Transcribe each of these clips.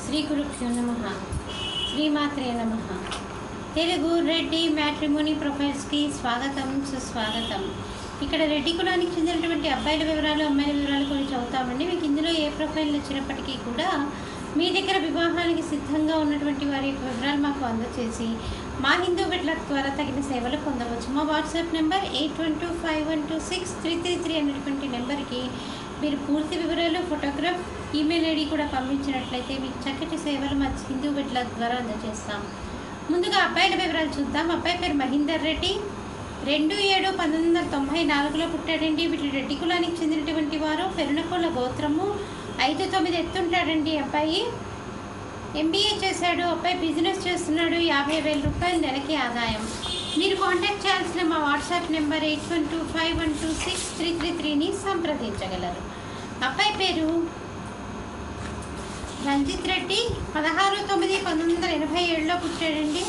శ్రీ గురుభ్యో నమః. శ్రీమాత్రే నమః. తెలుగు రెడ్డి మ్యాట్రిమోనీ ప్రొఫైల్స్కి స్వాగతం, సుస్వాగతం. ఇక్కడ రెడ్డి కులానికి చెందినటువంటి అబ్బాయిల వివరాలు, అమ్మాయిల వివరాలు కొన్ని చదువుతామండి. మీకు ఇందులో ఏ ప్రొఫైల్ నచ్చినప్పటికీ కూడా మీ దగ్గర వివాహానికి సిద్ధంగా ఉన్నటువంటి వారి యొక్క వివరాలు మాకు అందచేసి మా హిందూ బిడ్లక్ ద్వారా తగిన సేవలు పొందవచ్చు. మా వాట్సాప్ నెంబర్ 8121263333 అనేటువంటి నెంబర్కి మీరు పూర్తి వివరాలు, ఫోటోగ్రాఫ్, ఈమెయిల్ ఐడి కూడా పంపించినట్లయితే మీకు చక్కటి సేవలు మా హిందూ బిడ్లక్ ద్వారా అందజేస్తాం. ముందుగా అబ్బాయిల వివరాలు చూద్దాం. అబ్బాయి పేరు మహేందర్ రెడ్డి, 2/7/1994లో పుట్టాడండి. వీటి రెడ్డి కులానికి చెందినటువంటి వారు. పెరునకొల గోత్రము, 5'9" ఎత్తుంటాడండి. అబ్బాయి MBA చేశాడు. అబ్బాయి బిజినెస్ చేస్తున్నాడు. 50,000 రూపాయలు నెలకి ఆదాయం. మీరు కాంటాక్ట్ చేయాల్సిన మా వాట్సాప్ నెంబర్ 8125126333ని సంప్రదించగలరు. అబ్బాయి పేరు రంజిత్ రెడ్డి, 16/9/1987లో పుట్టాడండి.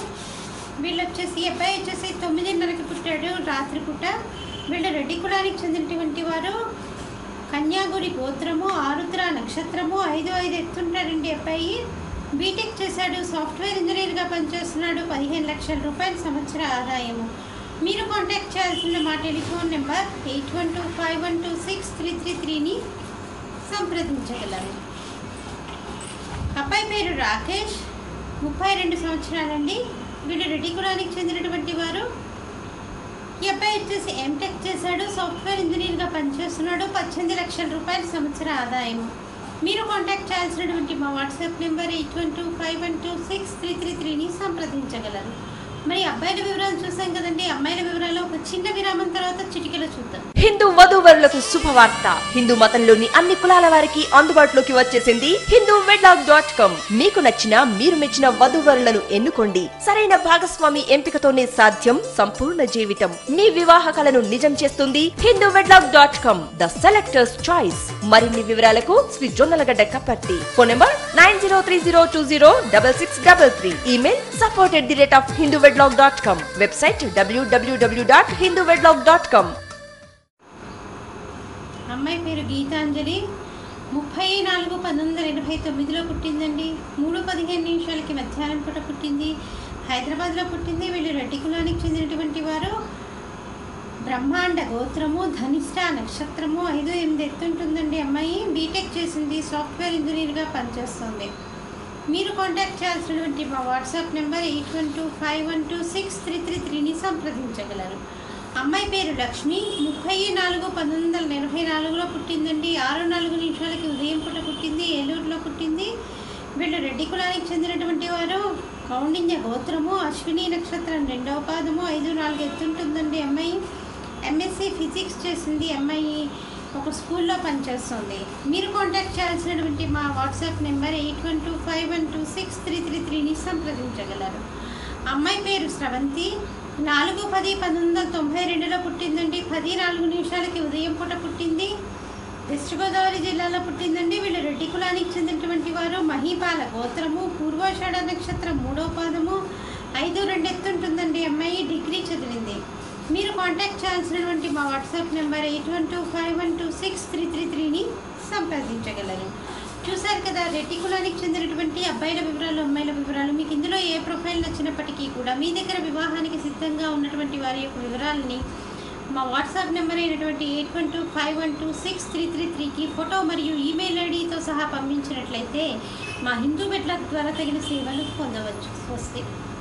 వీళ్ళు వచ్చేసి అబ్బాయి వచ్చేసి 9:30కి పుట్టాడు రాత్రిపూట. వీళ్ళు రెడ్డి కులానికి చెందినటువంటి వారు. కన్యాగురి గోత్రము, ఆరుద్ర నక్షత్రము, 5'5" ఎత్తుంటాడండి. అబ్బాయి బీటెక్ చేశాడు. సాఫ్ట్వేర్ ఇంజనీర్గా పనిచేస్తున్నాడు. 15 లక్షల రూపాయల సంవత్సర ఆదాయము. మీరు కాంటాక్ట్ చేయాల్సిన మా టెలిఫోన్ నెంబర్ 8125126333ని సంప్రదించగలరు. అబ్బాయి పేరు రాకేష్, 32 సంవత్సరాలండి. వీడు రెడ్డి కులానికి చెందినటువంటి వారు. ఈ అబ్బాయి వచ్చేసి ఎంటెక్ చేశాడు. సాఫ్ట్వేర్ ఇంజనీర్గా పనిచేస్తున్నాడు. 18 లక్షల రూపాయల సంవత్సర ఆదాయము. మీరు కాంటాక్ట్ చేయాల్సినటువంటి మా వాట్సాప్ నెంబర్ 8125126333ని సంప్రదించగలరు. మరి అబ్బాయిల వివరాలు చూసాం కదండి. అమ్మాయిల వివరాలు ఒక చిన్న విరామం తర్వాత చిటికలో చూద్దాం. హిందూ వధూవరులకు శుభవార్త. హిందూ మతంలోని అన్ని కులాల వారికి అందుబాటులోకి వచ్చేసింది hinduwedlog.com. మీకు నచ్చిన, మీరు మెచ్చిన వధూవరులను ఎన్నుకోండి. సరైన భాగస్వామి ఎంపికతోనే సాధ్యం సంపూర్ణ జీవితం. మీ వివాహ కలను నిజం చేస్తుంది hinduwedlog.com, ద సెలెక్టర్స్ చాయిస్. మరిన్ని వివరాలకు Shri Jonnalagadda Kaparthi. Phone number 9030206633. Email support@hinduwedlog.com. Website www.hinduwedlog.com. అమ్మాయి పేరు గీతాంజలి, 34/1989లో పుట్టిందండి. 3:15 మధ్యాహ్నం పూట పుట్టింది. హైదరాబాద్లో పుట్టింది. వీళ్ళు రెడ్డి కులానికి చెందినటువంటి వారు. బ్రహ్మాండ గోత్రము, ధనిష్ట నక్షత్రము, 5'8" ఎత్తుంటుందండి. అమ్మాయి బీటెక్ చేసింది. సాఫ్ట్వేర్ ఇంజనీర్గా పనిచేస్తుంది. మీరు కాంటాక్ట్ చేయాల్సినటువంటి మా వాట్సాప్ నెంబర్ 8125126333ని సంప్రదించగలరు. అమ్మాయి పేరు లక్ష్మి, 34/1984లో పుట్టిందండి. 6:04 ఉదయం పూట పుట్టింది. ఏలూరులో పుట్టింది. వీళ్ళు రెడ్డి కులానికి చెందినటువంటి వారు. కౌండిన్య గోత్రము, అశ్విని నక్షత్రం 2వ పాదము, 5'4" ఎత్తుంటుందండి. అమ్మాయి MSc ఫిజిక్స్ చేసింది. అమ్మాయి ఒక స్కూల్లో పనిచేస్తుంది. మీరు కాంటాక్ట్ చేయాల్సినటువంటి మా వాట్సాప్ నెంబర్ 8125126333ని సంప్రదించగలరు. అమ్మాయి పేరు స్రవంతి, 4/10/1992లో పుట్టిందండి. 10:04 ఉదయం పూట పుట్టింది. వెస్ట్ గోదావరి జిల్లాలో పుట్టిందండి. వీళ్ళు రెడ్డి కులానికి చెందినటువంటి వారు. మహీపాల గోత్రము, పూర్వాషాఢ నక్షత్రం 3వ పాదము, 5'2" ఎత్తుంటుందండి. అమ్మాయి డిగ్రీ చదివింది. మీరు కాంటాక్ట్ చేయాల్సినటువంటి మా వాట్సాప్ నెంబర్ 8125126333ని సంప్రదించగలరు. చూశారు కదా రెడ్డి కులానికి చెందినటువంటి అబ్బాయిల వివరాలు, అమ్మాయిల వివరాలు. మీకు ఇందులో ఏ ప్రొఫైల్ నచ్చినప్పటికీ కూడా మీ దగ్గర వివాహానికి సిద్ధంగా ఉన్నటువంటి వారి యొక్క వివరాలని మా వాట్సాప్ నెంబర్ అయినటువంటి 8125126333కి ఫోటో మరియు ఈమెయిల్ ఐడితో సహా పంపించినట్లయితే మా హిందూ బిడ్లక్ ద్వారా తగిన సేవలు పొందవచ్చు. స్వస్తి.